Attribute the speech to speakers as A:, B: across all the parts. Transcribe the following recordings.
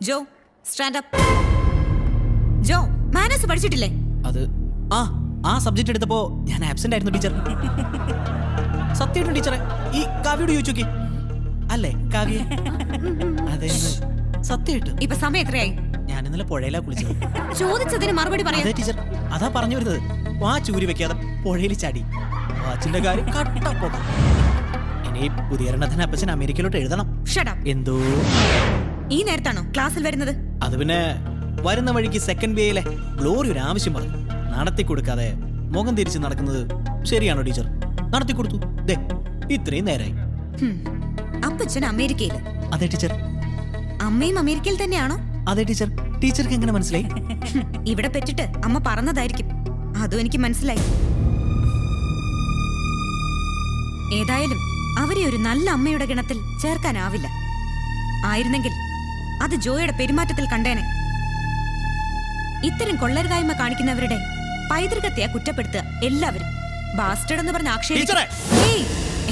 A: ജോ stand up. ജോ manners പഠിച്ചിട്ടില്ലേ?
B: അത് ആ subject എടുത്തപ്പോ ഞാൻ ആബ്സെന്റ് ആയിരുന്നു ടീച്ചർ. സത്യമായിട്ടും ടീച്ചറെ, ഈ കാവ്യോട് ചോദിച്ചോക്കി. അല്ലേ കാവ്യ? അതെ സത്യമായിട്ട്.
A: ഇപ്പൊ സമയം എത്രയായി?
B: ഞാൻ ഇന്നലെ പുഴയിലാ കുളിച്ചത്.
A: ചോദിച്ചതിന് മറുപടി പറയാം.
B: അതെ ടീച്ചർ, അതാ പറഞ്ഞു വരുന്നത്. വാച്ച് ഊരി വെക്കാതെ പുഴയിൽ ചാടി. വാച്ചിന്റെ കാര്യം കട്ട പോകാം. ഇനി പുതിയ എണ്ണത്തിന് അപ്പച്ചൻ അമേരിക്കയിലോട്ട് എഴുതണം. എന്തോ
A: ഈ നേരത്താണോ ക്ലാസ്സിൽ വരുന്നത്?
B: അത് പിന്നെ വരുന്ന വഴിക്ക് സെക്കൻഡ് ബിയിലെ ഗ്ലോറി ഒരു ആവശ്യം പറഞ്ഞു. നടത്തി കൊടുക്കാതെ മുഖം തിരിച്ച് നടക്കുന്നത് ശരിയാണോ ടീച്ചർ? നടത്തി കൊടുത്തു. ദേ ഇത്രയും നേരായി.
A: അപ്പച്ചൻ അമേരിക്കയിൽ.
B: അതെ ടീച്ചർ.
A: അമ്മയും അമേരിക്കയിൽ തന്നെയാണോ?
B: അതെ ടീച്ചർ. ടീച്ചർക്ക് എങ്ങനെ മനസ്സിലായി?
A: ഇവിടെ പെറ്റിട്ട് അമ്മ പറഞ്ഞതായിരിക്കും. അതും എനിക്ക് മനസ്സിലായി. ഏതായാലും അവരെ ഒരു നല്ല അമ്മയുടെ ഗണത്തിൽ ചേർക്കാനാവില്ല. ആയിരുന്നെങ്കിൽ അത് ജോയുടെ പെരുമാറ്റത്തിൽ കണ്ടേനെ. ഇത്തരം കൊള്ളരുതായ്മ കാണിക്കുന്നവരുടെ പൈതൃകത്തെ കുറ്റപ്പെടുത്തുക എല്ലാവരും. ബാസ്റ്റഡ് എന്ന് പറഞ്ഞ ആക്ഷേപിച്ചു.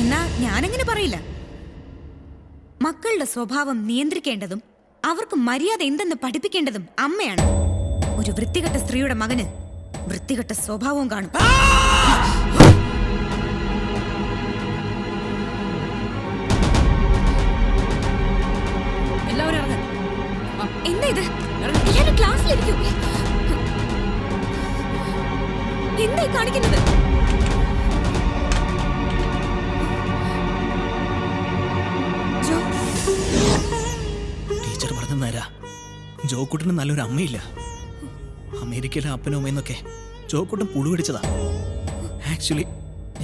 A: എന്നാ ഞാനെങ്ങനെ പറയില്ല. മക്കളുടെ സ്വഭാവം നിയന്ത്രിക്കേണ്ടതും അവർക്ക് മര്യാദ എന്തെന്ന് പഠിപ്പിക്കേണ്ടതും അമ്മയാണ്. ഒരു വൃത്തികെട്ട സ്ത്രീയുടെ മകന് വൃത്തികെട്ട സ്വഭാവവും കാണും. എന്താ ഇത്? എല്ലാവരും ക്ലാസ്സിലിരിക്കൂ. എന്തായി കാണിക്കുന്നത്?
B: ടീച്ചർ പറഞ്ഞു നേരാ. ജോക്കുട്ടിന് നല്ലൊരു അമ്മയില്ല. അമേരിക്കയിലെ അപ്പനും അമ്മയെന്നൊക്കെ ജോക്കുട്ടൻ പുഴുപിടിച്ചതാ. ആക്ച്വലി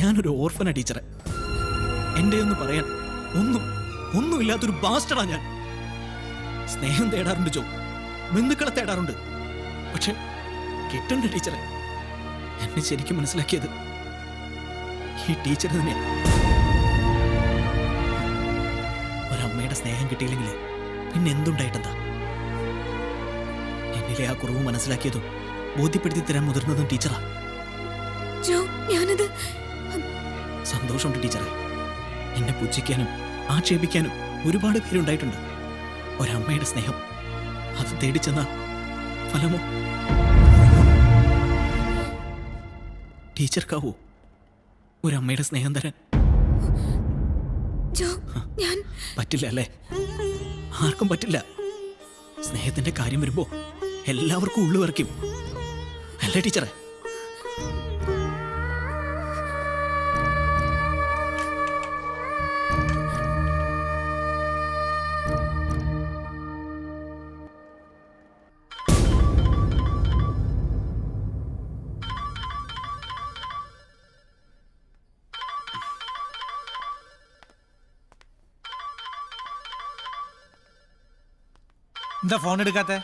B: ഞാനൊരു ഓർഫനാ ടീച്ചറെ. എന്റെ ഒന്ന് പറയാൻ ഒന്നുമില്ലാത്തൊരു ബാസ്റ്റഡാ ഞാൻ. സ്നേഹം തേടാറുണ്ട് ജോ, ബന്ധുക്കളെ തേടാറുണ്ട്. പക്ഷെ കിട്ടണ്ട ടീച്ചറെ. എന്നെ ശരിക്കും മനസ്സിലാക്കിയത് ഈ ടീച്ചർ തന്നെയാണ്. ഒരമ്മയുടെ സ്നേഹം കിട്ടിയില്ലെങ്കിൽ പിന്നെ എന്തുണ്ടായിട്ടെന്താ? എന്നിലെ ആ കുറവ് മനസ്സിലാക്കിയതും ബോധ്യപ്പെടുത്തി തരാൻ മുതിർന്നതും ടീച്ചറാ. സന്തോഷമുണ്ട് ടീച്ചറെ. എന്നെ പുച്ഛിക്കാനും ആക്ഷേപിക്കാനും ഒരുപാട് പേരുണ്ടായിട്ടുണ്ട്. ഒരമ്മയുടെ സ്നേഹം അത് തേടിച്ചെന്ന ഫലമോ? ടീച്ചർക്കാവോ ഒരമ്മയുടെ സ്നേഹം തരാൻ? പറ്റില്ല അല്ലേ? ആർക്കും പറ്റില്ല. സ്നേഹത്തിന്റെ കാര്യം വരുമ്പോ എല്ലാവർക്കും ഉള്ളു വരയ്ക്കും അല്ലേ ടീച്ചറെ?
C: എന്താ ഫോൺ എടുക്കാത്ത?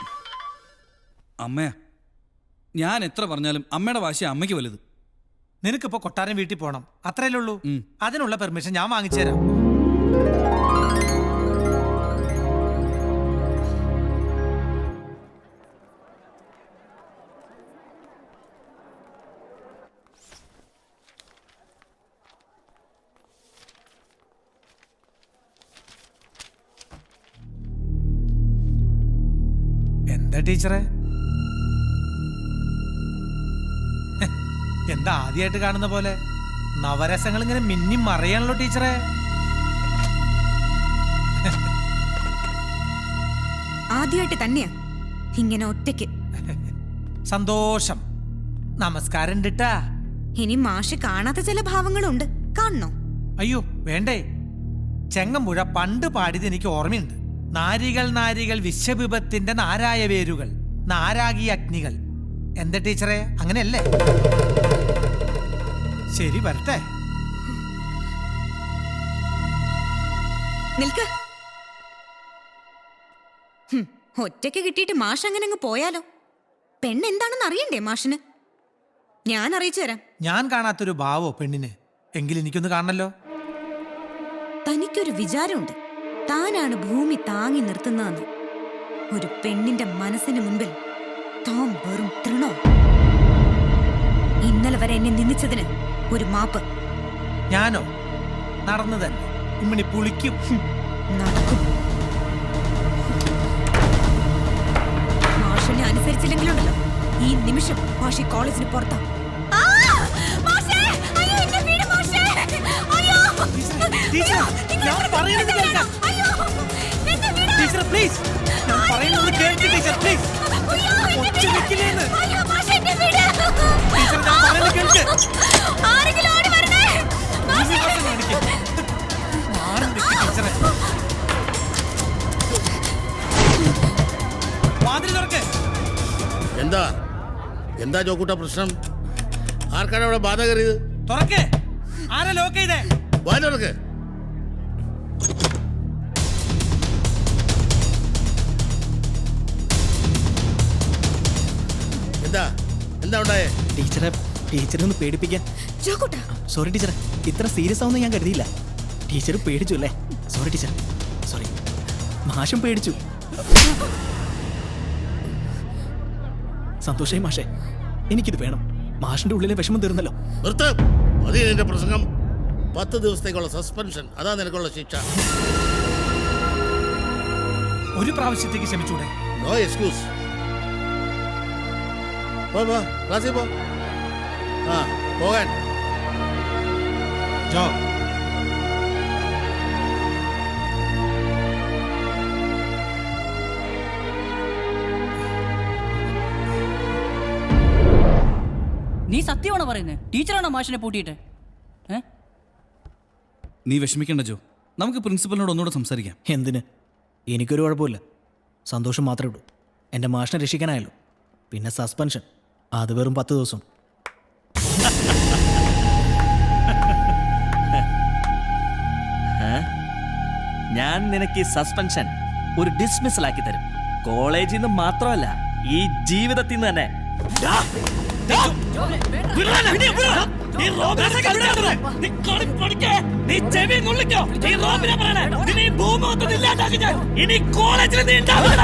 D: അമ്മയാ, ഞാൻ എത്ര പറഞ്ഞാലും അമ്മയുടെ വാശി അമ്മയ്ക്ക് വലുത്.
C: നിനക്കിപ്പോ കൊട്ടാരം വീട്ടിൽ പോണം, അത്രയല്ലേ ഉള്ളൂ. അതിനുള്ള പെർമിഷൻ ഞാൻ വാങ്ങിച്ചു തരാം. എന്താ ടീച്ചറെ? എന്താ ആദ്യമായിട്ട് കാണുന്ന പോലെ നവരസങ്ങൾ ഇങ്ങനെ മിന്നി മറയാണല്ലോ ടീച്ചറെ.
A: ആദ്യമായിട്ട് തന്നെയാ ഇങ്ങനെ ഒറ്റയ്ക്ക്.
C: സന്തോഷം. നമസ്കാരം ട്ടാ.
A: ഇനി മാഷ് കാണാത്ത ചില ഭാവങ്ങളുണ്ട്, കാണണോ?
C: അയ്യോ വേണ്ടേ. ചെങ്ങമ്പുഴ പണ്ട് പാടിയത് എനിക്ക് ഓർമ്മയുണ്ട്. നാരികൾ നാരികൾ വിശ്വവിപത്തിന്റെ നാരായ വേരുകൾ, നാരാഗി അഗ്നികൾ. എന്താ ടീച്ചറെ, അങ്ങനെയല്ലേ? ശരി, വരട്ടെ.
A: നിൽക്ക്. ഒറ്റയ്ക്ക് കിട്ടിയിട്ട് മാഷ് അങ്ങനെ അങ്ങ് പോയാലോ? പെണ്ണെന്താണെന്ന് അറിയണ്ടേ മാഷിന്? ഞാൻ അറിയിച്ചു തരാം.
C: ഞാൻ കാണാത്തൊരു ഭാവോ പെണ്ണിന്? എങ്കിൽ എനിക്കൊന്ന് കാണണല്ലോ.
A: തനിക്കൊരു വിചാരമുണ്ട്, താനാണ് ഭൂമി താങ്ങി നിർത്തുന്നതെന്ന്. ഒരു പെണ്ണിന്റെ മനസ്സിന് മുൻപിൽ താൻ വെറും തൃണോ. ഇന്നലെ വരെ എന്നെ നിന്ദിച്ചതിന് ഒരു മാപ്പ്.
C: ഞാനോ? നടന്നു തന്നെ ഇമ്മിണി പുളിക്കും.
A: നടക്കും. സ്വീകരിച്ചില്ലെങ്കിലുണ്ടല്ലോ ഈ നിമിഷം മാഷി കോളേജിന് പുറത്താ.
C: ഞാൻ പറയുന്നത് കേൾക്കാം. ടീച്ചർ പ്ലീസ്, ഞാൻ പറയുന്നത് കേൾക്ക് ടീച്ചർ പ്ലീസ്. ഒച്ച വെക്കില്ലേന്ന്. ടീച്ചർ ഞാൻ പറയുന്നത് കേൾക്ക്. വിശ്വാസം കാണിക്ക്. മാറി നിൽക്ക് ടീച്ചറെ. വാതിൽ തുറക്ക്.
E: എന്താ ജോക്കൂട്ട പ്രശ്നം? ആർക്കാണ് അവിടെ ബാധ കയറിയത്?
C: തുറക്ക്. ആരാ ലോക്ക് ചെയ്തേ?
E: വാതിലുറക്ക്. എന്താ ഉണ്ടായേ?
B: ടീച്ചറെ ഒന്ന് പേടിപ്പിക്കാൻ. സോറി ടീച്ചറെ, ഇത്ര സീരിയസ് ആവുമെന്ന് ഞാൻ കരുതിയില്ല. ടീച്ചർ പേടിച്ചു അല്ലേ? Sorry teacher, sorry. മാഷും പേടിച്ചു. സന്തോഷായി മാഷേ, എനിക്കിത് വേണം. മാഷിന്റെ ഉള്ളിലെ വിഷമം തീർന്നല്ലോ.
E: നിർത്ത്. മതി നിന്റെ പ്രസംഗം. 10 ദിവസത്തേക്കുള്ള സസ്പെൻഷൻ, അതാ നിനക്കുള്ള ശിക്ഷ.
C: ഒരു പ്രാവശ്യത്തേക്ക് ക്ഷമിച്ചൂടെ?
E: No excuse. ക്ലാസ്സിൽ പോ. പോകാൻ.
C: ജോ,
F: നീ സത്യമാണോ പറയുന്നത്? ടീച്ചറാണോ മാഷിനെ പൂട്ടിയിട്ട്?
D: നീ വിഷമിക്കേണ്ട ജോ, നമുക്ക് പ്രിൻസിപ്പലിനോട് ഒന്നുകൂടെ സംസാരിക്കാം.
B: എന്തിന്? എനിക്കൊരു കുഴപ്പമില്ല. സന്തോഷം മാത്രമേ ഉള്ളൂ. എൻ്റെ മാഷിനെ രക്ഷിക്കാനായല്ലോ. പിന്നെ സസ്പെൻഷൻ, അത് വെറും 10 ദിവസം.
G: ഞാൻ നിനക്ക് ഈ സസ്പെൻഷൻ ഒരു ഡിസ്മിസൽ ആക്കി തരും. കോളേജിൽ നിന്ന് മാത്രമല്ല, ഈ ജീവിതത്തിൽ നിന്ന് തന്നെ. ഇനി കോളേജിൽ നീ ഉണ്ടാവില്ല.